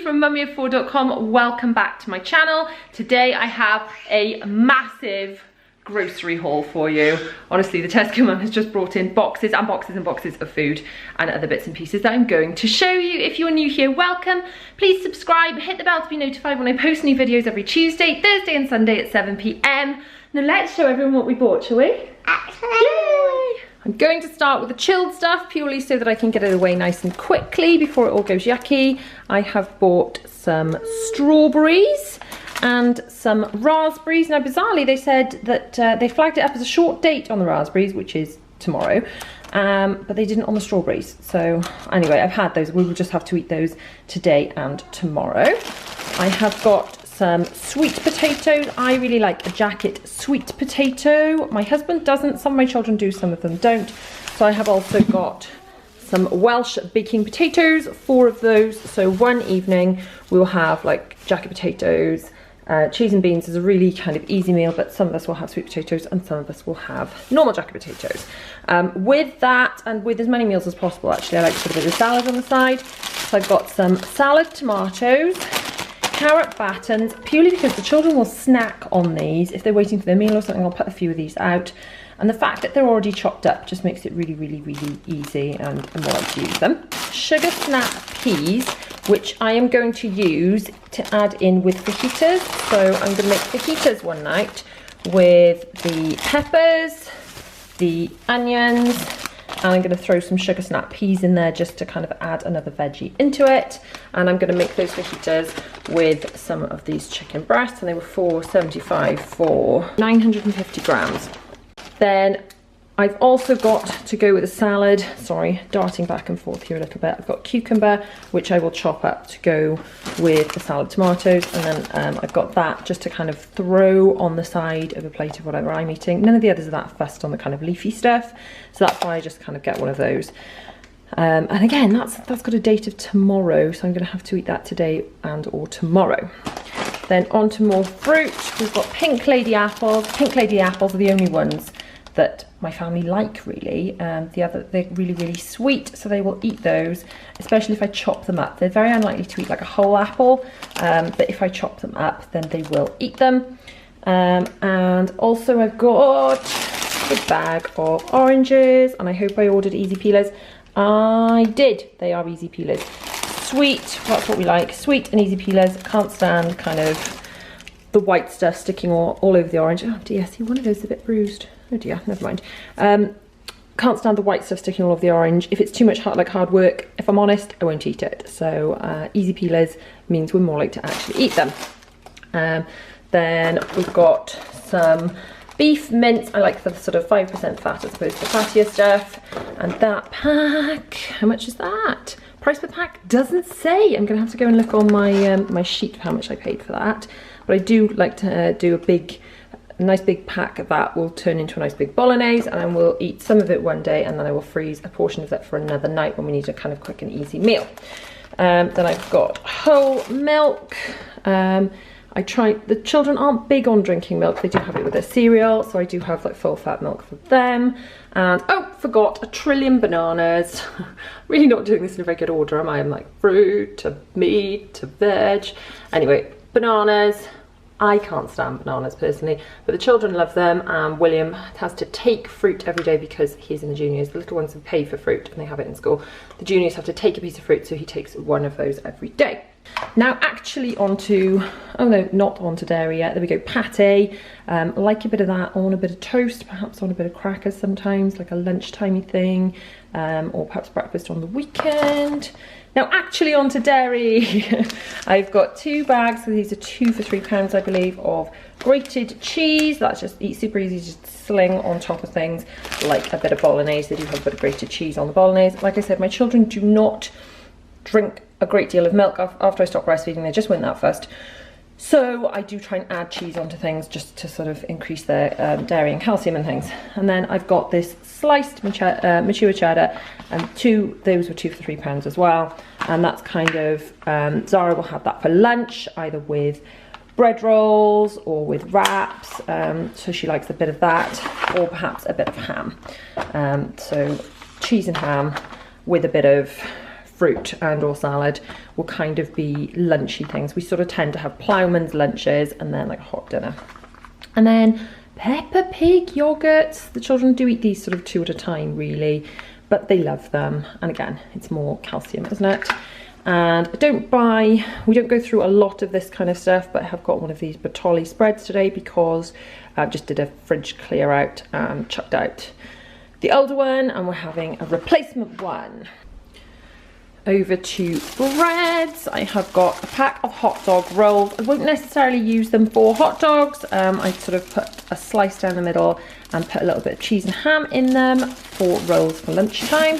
from mummyoffour.com. Welcome back to my channel. Today I have a massive grocery haul for you. Honestly, the Tesco man has just brought in boxes and boxes and boxes of food and other bits and pieces that I'm going to show you. If you're new here, welcome. Please subscribe, hit the bell to be notified when I post new videos every Tuesday, Thursday and Sunday at 7 PM. Now let's show everyone what we bought, shall we? Yay! I'm going to start with the chilled stuff purely so that I can get it away nice and quickly before it all goes yucky. I have bought some strawberries and some raspberries. Now bizarrely they said that they flagged it up as a short date on the raspberries, which is tomorrow, but they didn't on the strawberries. So anyway, I've had those. We will just have to eat those today and tomorrow. I have got some sweet potatoes. I really like the jacket sweet potato. My husband doesn't, some of my children do, some of them don't. So I have also got some Welsh baking potatoes, 4 of those. So one evening we will have like jacket potatoes. Cheese and beans is a really kind of easy meal, but some of us will have sweet potatoes and some of us will have normal jacket potatoes. With that, and with as many meals as possible actually, I like to put a bit of salad on the side. So I've got some salad tomatoes, carrot battens, purely because the children will snack on these. If they're waiting for their meal or something, I'll put a few of these out. And the fact that they're already chopped up just makes it really, really, really easy and more like to use them. Sugar snap peas, which I am going to use to add in with fajitas. So I'm going to make fajitas one night with the peppers, the onions, and I'm going to throw some sugar snap peas in there just to kind of add another veggie into it. And I'm going to make those fajitas with some of these chicken breasts, and they were $4.75 for 950 grams. Then I've also got to go with a salad, sorry, darting back and forth here a little bit. I've got cucumber, which I will chop up to go with the salad tomatoes. And then I've got that just to kind of throw on the side of a plate of whatever I'm eating. None of the others are that fussed on the kind of leafy stuff. So that's why I just kind of get one of those. And again, that's got a date of tomorrow. So I'm gonna have to eat that today and or tomorrow. Then on to more fruit. We've got pink lady apples. Pink lady apples are the only ones that my family like, really. They're really, really sweet, so they will eat those, especially if I chop them up. They're very unlikely to eat like a whole apple, but if I chop them up, then they will eat them. And also I've got a bag of oranges, and I hope I ordered easy peelers. I did. They are easy peelers. Sweet, that's what we like. Sweet and easy peelers. Can't stand kind of the white stuff sticking all over the orange. Oh dear, see, one of those is a bit bruised. Oh dear, never mind. Can't stand the white stuff sticking all over the orange. If it's too much hard work, if I'm honest, I won't eat it. So easy peelers means we're more likely to actually eat them. Then we've got some beef mince. I like the sort of 5% fat as opposed to fattier stuff. And that pack, how much is that? Price per pack doesn't say. I'm gonna have to go and look on my my sheet for how much I paid for that. But I do like to do a nice big pack of that will turn into a nice big bolognese, and I will eat some of it one day, and then I will freeze a portion of that for another night when we need a kind of quick and easy meal. Then I've got whole milk. The children aren't big on drinking milk. They do have it with their cereal, so I do have like full fat milk for them. And oh, forgot, 1 trillion bananas. Really not doing this in a very good order, am I? I'm like fruit to meat to veg. Anyway, bananas. I can't stand bananas personally, but the children love them, and William has to take fruit every day because he's in the juniors. The little ones have paid for fruit and they have it in school. The juniors have to take a piece of fruit, so he takes one of those every day. Now actually onto, oh no, not onto dairy yet. There we go, pate. I like a bit of that on a bit of toast, perhaps on a bit of crackers sometimes, like a lunchtimey thing, or perhaps breakfast on the weekend. Now actually onto dairy. I've got 2 bags, so these are 2 for £3 I believe, of grated cheese. That's just super easy to just sling on top of things like a bit of bolognese. They do have a bit of grated cheese on the bolognese. Like I said, my children do not drink a great deal of milk after I stop breastfeeding. They just went that first. So I do try and add cheese onto things just to sort of increase their dairy and calcium and things. And then I've got this sliced mature cheddar, and those were 2 for £3 as well. And that's kind of, Zara will have that for lunch, either with bread rolls or with wraps. So she likes a bit of that, or perhaps a bit of ham. So cheese and ham with a bit of fruit and or salad will kind of be lunchy things. We sort of tend to have ploughman's lunches and then like a hot dinner. And then Peppa Pig yogurts. The children do eat these sort of 2 at a time really, but they love them. And again, it's more calcium, isn't it? And we don't go through a lot of this kind of stuff, but I have got one of these Bertolli spreads today because I just did a fridge clear out and chucked out the older one, and we're having a replacement one. Over to breads. I have got a pack of hot dog rolls. I won't necessarily use them for hot dogs. I sort of put a slice down the middle and put a little bit of cheese and ham in them for rolls for lunchtime.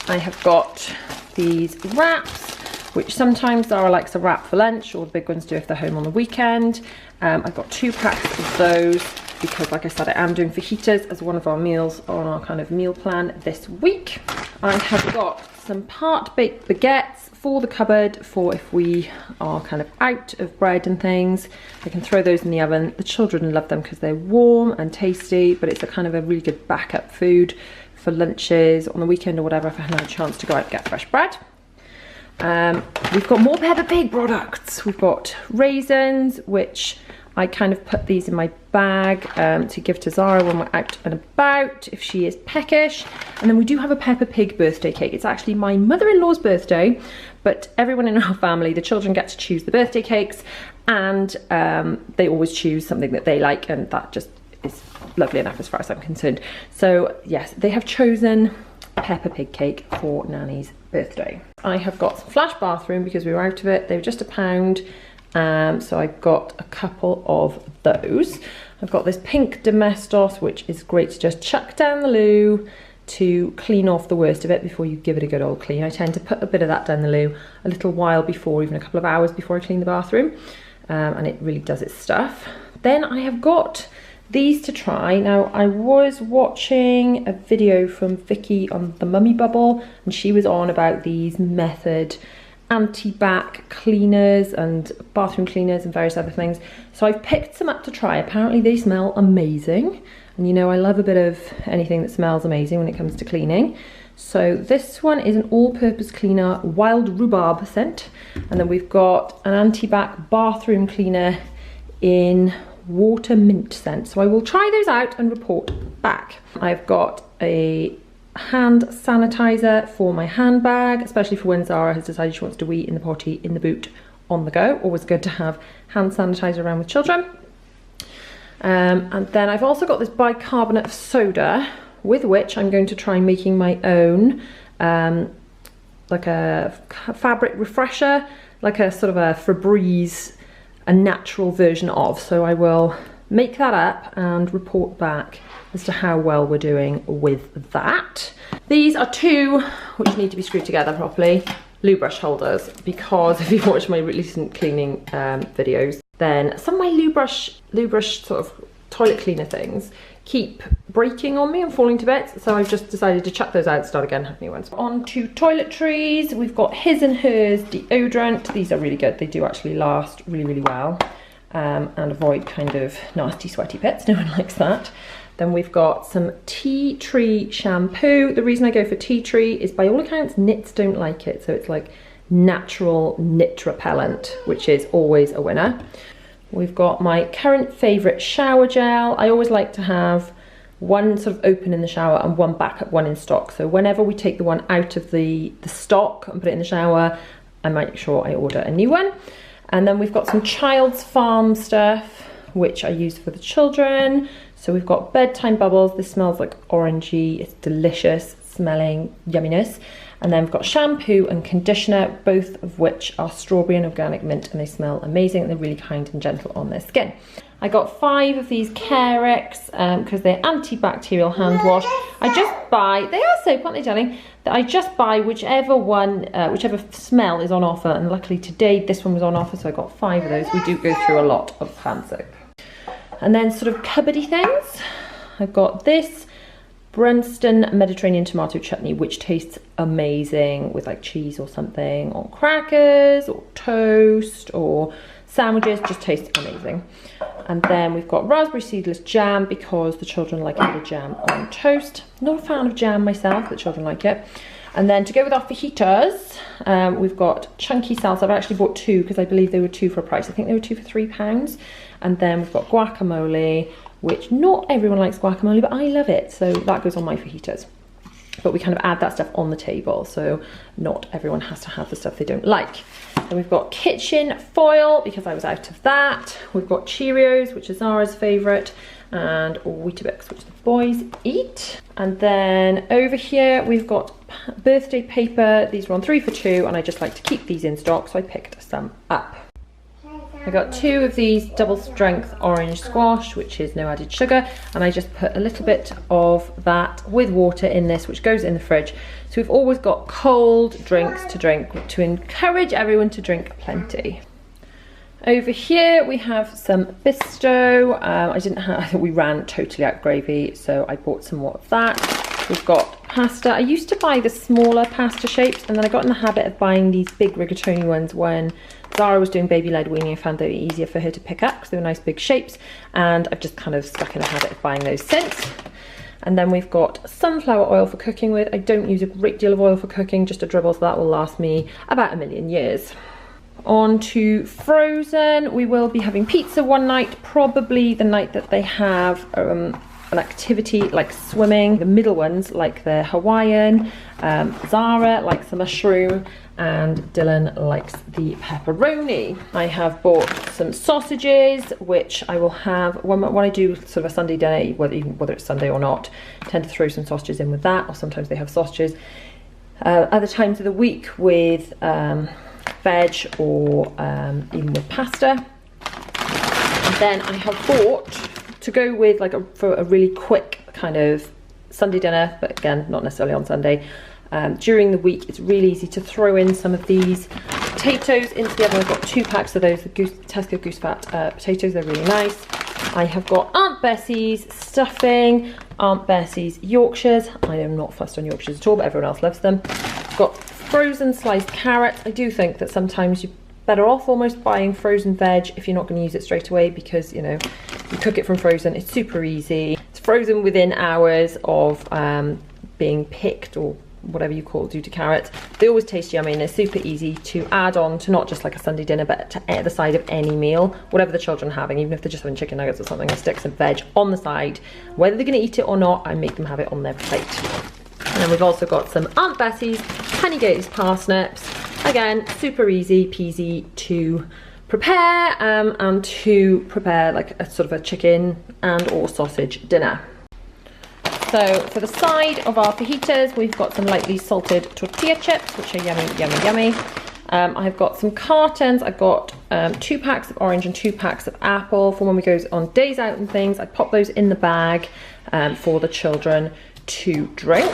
I have got these wraps, which sometimes are like a wrap for lunch, or the big ones do if they're home on the weekend. I've got 2 packs of those because, like I said, I am doing fajitas as one of our meals on our kind of meal plan this week. I have got some part-baked baguettes for the cupboard for if we are kind of out of bread and things. I can throw those in the oven. The children love them because they're warm and tasty, but it's a kind of a really good backup food for lunches on the weekend or whatever if I haven't had a chance to go out and get fresh bread. We've got more Peppa Pig products. We've got raisins, which I kind of put these in my bag to give to Zara when we're out and about if she is peckish. And then we do have a Peppa Pig birthday cake. It's actually my mother-in-law's birthday, but everyone in our family, the children get to choose the birthday cakes, and they always choose something that they like, and that just is lovely enough as far as I'm concerned. So yes, they have chosen Peppa Pig cake for Nanny's birthday. I have got some Flash bathroom because we were out of it. They were just £1. So I've got a couple of those. I've got this pink Domestos, which is great to just chuck down the loo to clean off the worst of it before you give it a good old clean. I tend to put a bit of that down the loo a little while before, even a couple of hours before I clean the bathroom, and it really does its stuff. Then I have got these to try. Now, I was watching a video from Vicky on the Mummy Bubble, and she was on about these Method anti-bac cleaners and bathroom cleaners and various other things. So I've picked some up to try. Apparently they smell amazing, and you know I love a bit of anything that smells amazing when it comes to cleaning. So this one is an all-purpose cleaner, wild rhubarb scent, and then we've got an anti-bac bathroom cleaner in water mint scent. So I will try those out and report back. I've got a hand sanitizer for my handbag, especially for when Zara has decided she wants to wee in the potty, in the boot, on the go. Always good to have hand sanitizer around with children. And then I've also got this bicarbonate of soda, with which I'm going to try making my own like a fabric refresher, like a sort of a Febreze, a natural version of. So I will make that up and report back as to how well we're doing with that. These are 2, which need to be screwed together properly, loo brush holders, because if you've watched my recent cleaning videos, then some of my loo brush sort of toilet cleaner things keep breaking on me and falling to bits, so I've just decided to chuck those out and start again, have new ones. On to Toiletries. We've got His and Hers deodorant. These are really good. They do actually last really, really well, and avoid kind of nasty sweaty bits. No one likes that. Then we've got some Tree Shampoo. The reason I go for Tree is, by all accounts, nits don't like it, so it's like natural nit repellent, which is always a winner. We've got my current favourite shower gel. I always like to have one sort of open in the shower and one backup one in stock. So whenever we take the one out of the stock and put it in the shower, I make sure I order a new one. And then we've got some Child's Farm stuff, which I use for the children. So we've got Bedtime Bubbles. This smells like orangey. It's delicious smelling yumminess. And then we've got shampoo and conditioner, both of which are strawberry and organic mint, and they smell amazing. They're really kind and gentle on their skin. I got 5 of these Carex because they're antibacterial hand wash. I just buy, they are soap, aren't they, darling? I just buy whichever one, whichever smell is on offer, and luckily today this one was on offer, so I got 5 of those. We do go through a lot of hand soap. And then sort of cupboardy things. I've got this Brenston Mediterranean tomato chutney, which tastes amazing with like cheese or something, or crackers or toast or sandwiches. Just tastes amazing. And then we've got raspberry seedless jam because the children like a bit of jam on toast. Not a fan of jam myself, but children like it. And then to go with our fajitas, we've got chunky salsa. I've actually bought 2 because I believe they were 2 for a price. I think they were 2 for £3. And then we've got guacamole, which not everyone likes guacamole, but I love it. So that goes on my fajitas. But we kind of add that stuff on the table, so not everyone has to have the stuff they don't like. Then we've got kitchen foil, because I was out of that. We've got Cheerios, which is Zara's favourite, and Weetabix, which the boys eat. And then over here, we've got birthday paper. These were on 3 for 2, and I just like to keep these in stock, so I picked some up. I got 2 of these double strength orange squash, which is no added sugar, and I just put a little bit of that with water in this, which goes in the fridge. So we've always got cold drinks to drink to encourage everyone to drink plenty. Over here we have some Bisto. I think we ran totally out of gravy, so I bought some more of that. We've got pasta. I used to buy the smaller pasta shapes, and then I got in the habit of buying these big rigatoni ones when Zara was doing baby-led weaning. I found they were easier for her to pick up because they were nice big shapes, and I've just kind of stuck in the habit of buying those since. And then we've got sunflower oil for cooking with. I don't use a great deal of oil for cooking, just a dribble, so that will last me about 1,000,000 years. On to frozen. We will be having pizza one night, probably the night that they have an activity like swimming. The middle ones like the Hawaiian, Zara likes the mushroom, and Dylan likes the pepperoni. I have bought some sausages, which I will have when I do sort of a Sunday dinner, whether it's Sunday or not. I tend to throw some sausages in with that, or sometimes they have sausages other times of the week with veg, or even with pasta. And then I have bought, to go with for a really quick kind of Sunday dinner, but again, not necessarily on Sunday, during the week, it's really easy to throw in some of these potatoes into the oven. I've got 2 packs of those, the Tesco Goose Fat potatoes. They're really nice. I have got Aunt Bessie's stuffing, Aunt Bessie's Yorkshires. I am not fussed on Yorkshires at all, but everyone else loves them. I've got frozen sliced carrots. I do think that sometimes you're better off almost buying frozen veg if you're not going to use it straight away, because you know, you cook it from frozen, it's super easy. It's frozen within hours of being picked, or whatever you do to carrots. They always taste yummy, and they're super easy to add on to not just like a Sunday dinner, but to the side of any meal, whatever the children are having. Even if they're just having chicken nuggets or something, I stick some veg on the side. Whether they're going to eat it or not, I make them have it on their plate. And then we've also got some Aunt Bessie's Honey Gaze parsnips. Again, super easy peasy to prepare, and to prepare like a sort of a chicken and or sausage dinner. So for the side of our fajitas, we've got some lightly salted tortilla chips, which are yummy, yummy, yummy. I've got some cartons. I've got 2 packs of orange and 2 packs of apple for when we go on days out and things. I pop those in the bag for the children to drink.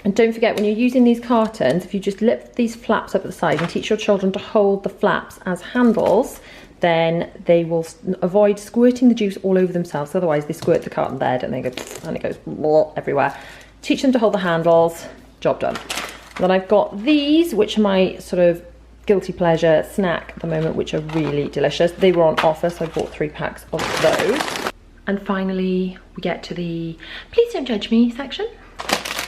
And don't forget, when you're using these cartons, if you just lift these flaps up at the side and teach your children to hold the flaps as handles, then they will avoid squirting the juice all over themselves. Otherwise they squirt the carton bed and they go, and it goes everywhere. Teach them to hold the handles, job done. And then I've got these, which are my sort of guilty pleasure snack at the moment, which are really delicious. They were on offer, so I bought 3 packs of those. And finally, we get to the please don't judge me section.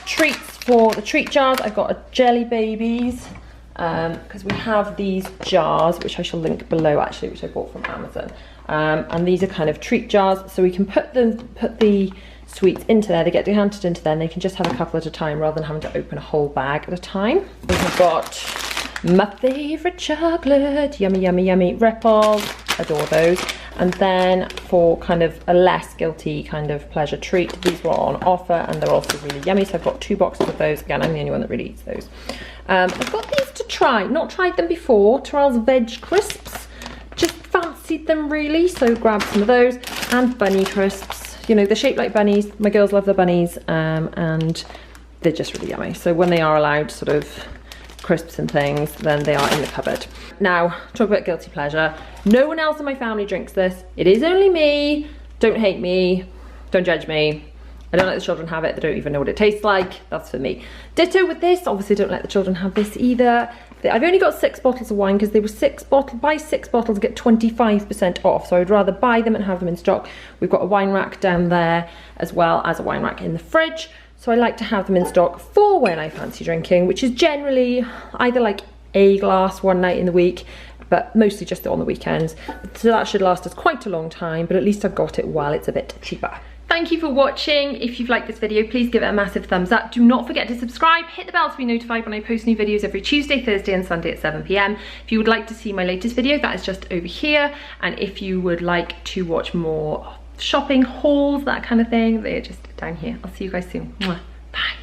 Treats for the treat jars. I've got a Jelly Babies, because we have these jars, which I shall link below actually, which I bought from Amazon. And these are kind of treat jars, so we can put the sweets into there. They get decanted into there, and they can just have a couple at a time rather than having to open a whole bag at a time. We've got my favourite chocolate, yummy, yummy, yummy Ripples, adore those. And then for kind of a less guilty kind of pleasure treat, these were on offer and they're also really yummy. So I've got 2 boxes of those. Again, I'm the only one that really eats those. I've got these to try, not tried them before, Terrell's Veg Crisps. Just fancied them really, so grabbed some of those. And bunny crisps. You know, they're shaped like bunnies. My girls love the bunnies, and they're just really yummy. So when they are allowed sort of crisps and things, then they are in the cupboard. Now, talk about guilty pleasure. No one else in my family drinks this. It is only me. Don't hate me. Don't judge me. I don't let the children have it. They don't even know what it tastes like. That's for me. Ditto with this. Obviously, don't let the children have this either. I've only got 6 bottles of wine because they were buy 6 bottles, get 25% off. So I'd rather buy them and have them in stock. We've got a wine rack down there as well as a wine rack in the fridge. So I like to have them in stock for when I fancy drinking, which is generally either like a glass one night in the week, but mostly just on the weekends. So that should last us quite a long time, but at least I've got it while it's a bit cheaper. Thank you for watching. If you've liked this video, please give it a massive thumbs up. Do not forget to subscribe, hit the bell to be notified when I post new videos every Tuesday, Thursday and Sunday at 7 PM. If you would like to see my latest video, that is just over here. And if you would like to watch more shopping hauls, that kind of thing, they're just down here. I'll see you guys soon. Mwah. Bye.